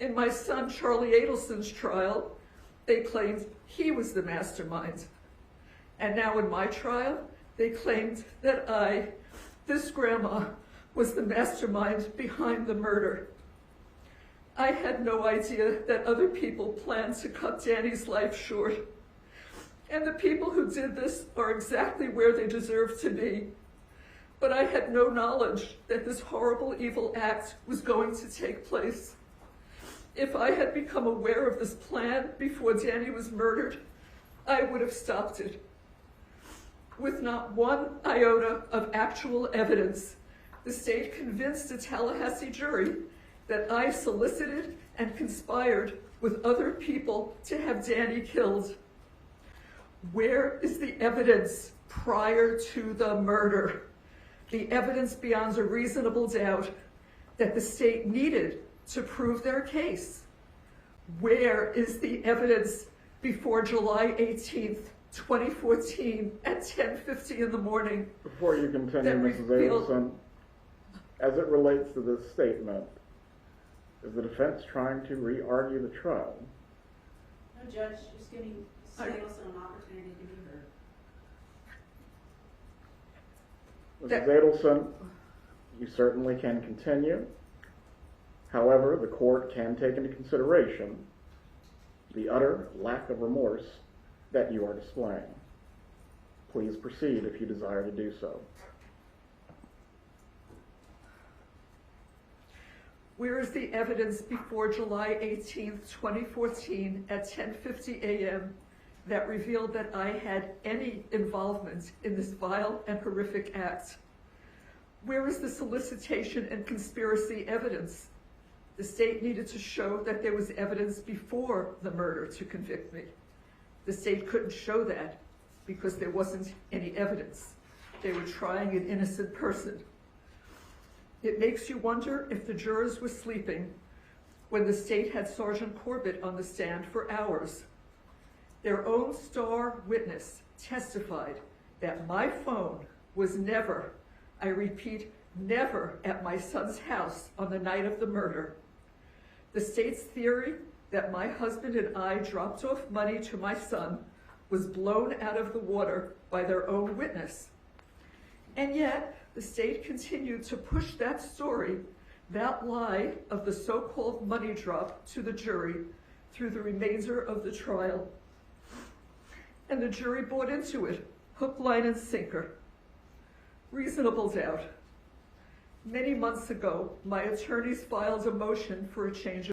In my son Charlie Adelson's trial, they claimed he was the mastermind. And now in my trial, they claimed that I, this grandma, was the mastermind behind the murder. I had no idea that other people planned to cut Danny's life short. And the people who did this are exactly where they deserve to be. But I had no knowledge that this horrible, evil act was going to take place. If I had become aware of this plan before Danny was murdered, I would have stopped it. With not one iota of actual evidence, the state convinced a Tallahassee jury that I solicited and conspired with other people to have Danny killed. Where is the evidence prior to the murder? The evidence beyond a reasonable doubt that the state needed to prove their case. Where is the evidence before July 18th, 2014 at 10:50 in the morning? Before you continue, Mrs. Adelson, as it relates to this statement, is the defense trying to re-argue the trial? No, Judge, just giving Mrs. Adelson an opportunity to be heard. Mrs. Adelson, you certainly can continue. However, the court can take into consideration the utter lack of remorse that you are displaying. Please proceed if you desire to do so. Where is the evidence before July 18th, 2014 at 10:50 a.m. that revealed that I had any involvement in this vile and horrific act? Where is the solicitation and conspiracy evidence? The state needed to show that there was evidence before the murder to convict me. The state couldn't show that because there wasn't any evidence. They were trying an innocent person. It makes you wonder if the jurors were sleeping when the state had Sergeant Corbett on the stand for hours. Their own star witness testified that my phone was never, I repeat, never at my son's house on the night of the murder. The state's theory that my husband and I dropped off money to my son was blown out of the water by their own witness. And yet, the state continued to push that story, that lie of the so-called money drop, to the jury through the remainder of the trial. And the jury bought into it, hook, line, and sinker. Reasonable doubt. Many months ago, my attorneys filed a motion for a change